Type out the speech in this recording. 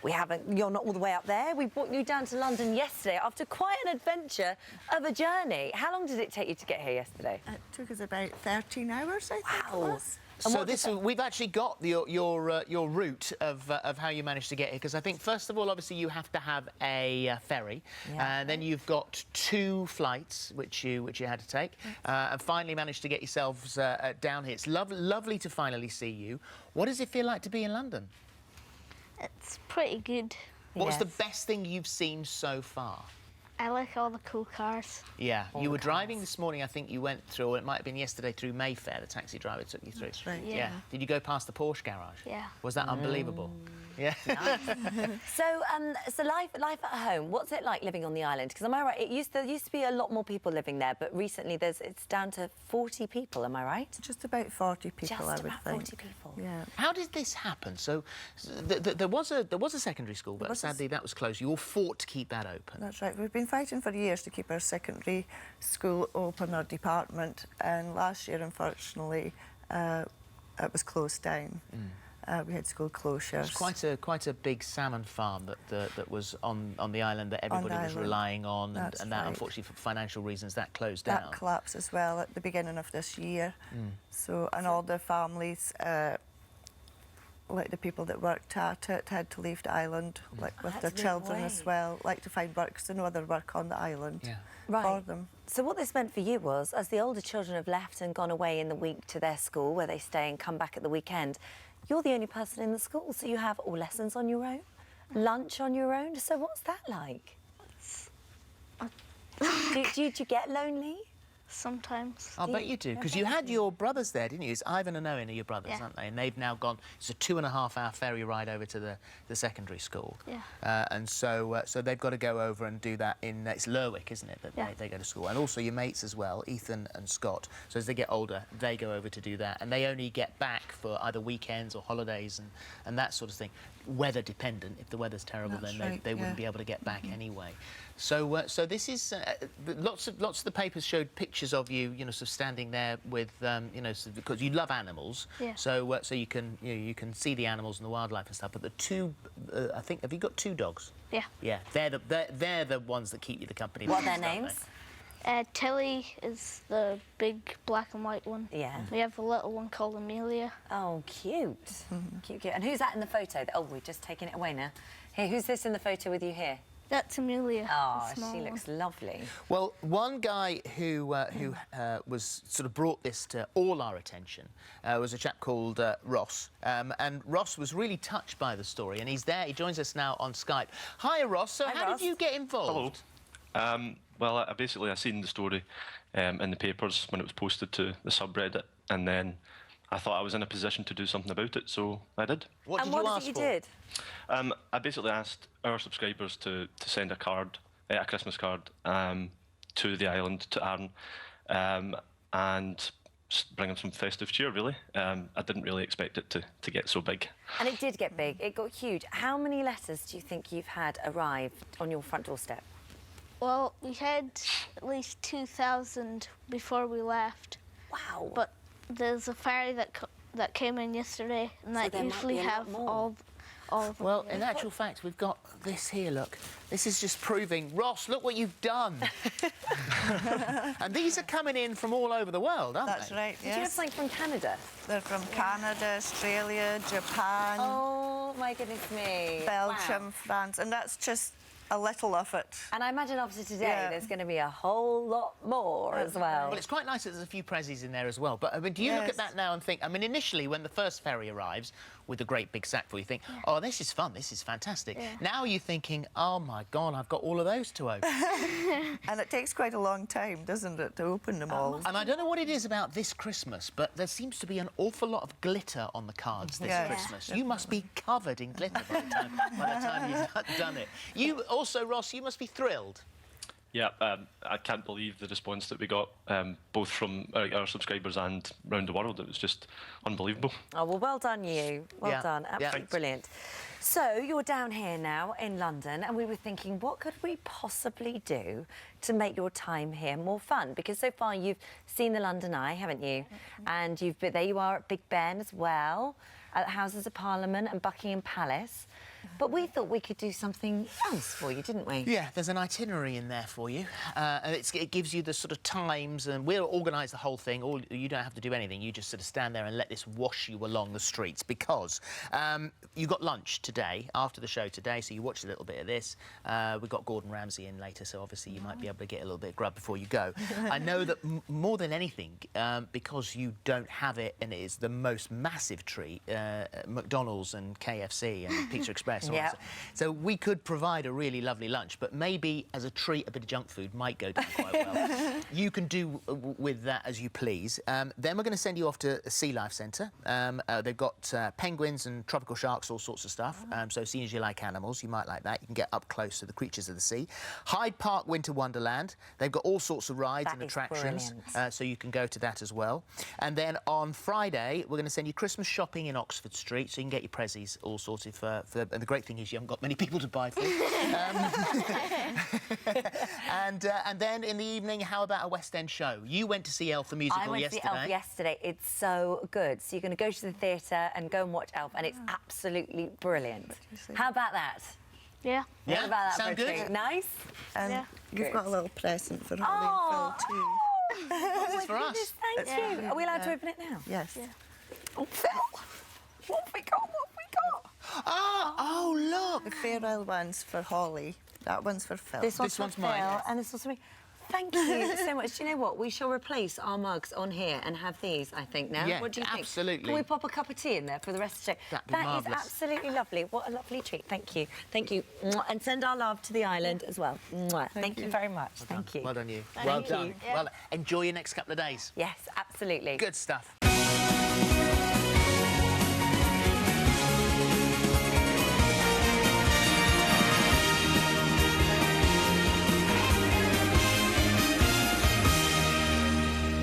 You're not all the way up there. We brought you down to London yesterday after quite an adventure of a journey. How long did it take you to get here yesterday? It took us about 13 hours, I think it was. So we've actually got your route of how you managed to get here, because I think first of all, obviously, you have to have a ferry, and then you've got 2 flights which you had to take, and finally managed to get yourselves down here. It's lovely to finally see you. What does it feel like to be in London? It's pretty good. What's the best thing you've seen so far? I like all the cool cars. Yeah, you were driving this morning, I think you went through, or it might have been yesterday, through Mayfair, the taxi driver took you through. That's right. Yeah. Did you go past the Porsche garage? Yeah. Was that unbelievable? Yeah. So life at home, what's it like living on the island? Because am I right, there used to be a lot more people living there, but recently it's down to 40 people, am I right? Just about 40 people, I would think. Just about 40 people. Yeah. How did this happen? So there was a secondary school, but sadly that was closed. You all fought to keep that open. That's right. We've been fighting for years to keep our secondary school open, our department, and last year, unfortunately, it was closed down. We had school closures. It's quite a big salmon farm that was on the island that everybody was relying on, and that, unfortunately, for financial reasons, that closed down. That collapsed as well at the beginning of this year. So, and all the families, like the people that worked at it, had to leave the island, like with their children as well, like to find work, because there's no other work on the island for them. So what this meant for you was, as the older children have left and gone away in the week to their school, where they stay and come back at the weekend, you're the only person in the school, so you have all lessons on your own, lunch on your own. So what's that like? do you get lonely? Sometimes. I bet you do, because you had your brothers there, didn't you? It's Ivan and Owen are your brothers, aren't they? And they've now gone. It's a 2.5-hour ferry ride over to the secondary school. Yeah. And so they've got to go over and do that in it's Lerwick, isn't it? That they go to school, and also your mates as well, Ethan and Scott. So as they get older, they go over to do that, and they only get back for either weekends or holidays and that sort of thing. Weather dependent. If the weather's terrible, then they wouldn't be able to get back anyway. So this is lots of the papers showed pictures of you, sort of standing there with, because you love animals. Yeah. So you can see the animals and the wildlife and stuff. But the 2, I think, have you got 2 dogs? Yeah. Yeah, they're the ones that keep you the company. What are their names? Tilly is the big black and white one. Yeah. We have a little one called Amelia. Oh, cute. Cute. And who's that in the photo? Oh, we're just taking it away now. Here, who's this in the photo with you here? That's Amelia. Oh, she looks lovely. Well, one guy who was sort of brought this to all our attention was a chap called Ross. And Ross was really touched by the story, and he's there. He joins us now on Skype. Hi, Ross. So how did you get involved? Hello. Well, I seen the story in the papers when it was posted to the subreddit, and then I thought I was in a position to do something about it, so I did. What did you ask for? did? I basically asked our subscribers to send a card, a Christmas card, to the island, to Aron, and bring them some festive cheer, really. I didn't really expect it to get so big. And it did get big. It got huge. How many letters do you think you've had arrive on your front doorstep? Well, we had at least 2,000 before we left. Wow. But there's a ferry that came in yesterday, and that usually have all of them. Well, in actual fact, we've got this here, look. This is just proving, Ross, look what you've done. And these are coming in from all over the world, aren't That's they? right, yes. Did you have something from Canada? They're from Canada, Australia, Japan, Oh, my goodness me. Belgium, Wow. France, and that's just a little of it. And I imagine after today, there's going to be a whole lot more as well. Well, it's quite nice that there's a few prezzies in there as well. But, I mean, do you look at that now and think... I mean, initially, when the first ferry arrives with a great big sack full, you think, oh, this is fun, this is fantastic. Yeah. Now you're thinking, oh, my God, I've got all of those to open. And it takes quite a long time, doesn't it, to open them all? And I don't know what it is about this Christmas, but there seems to be an awful lot of glitter on the cards this Christmas. You must be covered in glitter by the time you've done it. You also, Ross, you must be thrilled. Yeah, I can't believe the response that we got, both from our subscribers and around the world. It was just unbelievable. Oh, well done, you. Well done. Absolutely brilliant. So, you're down here now in London, and we were thinking, what could we possibly do to make your time here more fun? Because so far you've seen the London Eye, haven't you? And there you are at Big Ben as well, at Houses of Parliament and Buckingham Palace. But we thought we could do something else for you, didn't we? Yeah, there's an itinerary in there for you, and it gives you the sort of times, and we'll organise the whole thing. You don't have to do anything. You just sort of stand there and let this wash you along the streets, because you got lunch today, after the show today, so you watched a little bit of this. We've got Gordon Ramsay in later, so obviously you might be able to get a little bit of grub before you go. I know that more than anything, because you don't have it, and it is the most massive treat, McDonald's and KFC and Pizza Express. Yeah. So we could provide a really lovely lunch, but maybe as a treat, a bit of junk food might go down quite well. You can do with that as you please. Then we're going to send you off to a Sea Life Centre. They've got penguins and tropical sharks, all sorts of stuff. So seeing as you like animals, you might like that. You can get up close to the creatures of the sea. Hyde Park Winter Wonderland. They've got all sorts of rides and attractions, so you can go to that as well. And then on Friday, we're going to send you Christmas shopping in Oxford Street, so you can get your prezzies all sorted for and the great thing is you haven't got many people to buy for. And then in the evening, how about a West End show? You went to see Elf the musical yesterday. I went to see Elf yesterday. It's so good. So you're going to go to the theatre and go and watch Elf, and it's absolutely brilliant. How about that? Yeah. Yeah, What about that? sound good? Treat? Nice? And Yeah. you've got a little present for Holly and Phil too. This is for us. Thank you. Are we allowed to open it now? Yes. Yeah. Oh, Phil. What have we got? What have we got? Oh, look. The Fair Isle one's for Holly. That one's for Phil. This one's one's for mine, Phil, yes. and this one's for me. Thank you so much. Do you know what? We shall replace our mugs on here and have these, I think, now. Yeah, what do you think? absolutely. Can we pop a cup of tea in there for the rest of the show? That'd be That is marvellous. absolutely lovely. What a lovely treat. Thank you. Thank you. Mwah. And send our love to the island as well. Mwah. Thank you very much. Thank you. Well done, you. Thank Well you. done. Yeah. Well, enjoy your next couple of days. Yes, absolutely. Good stuff.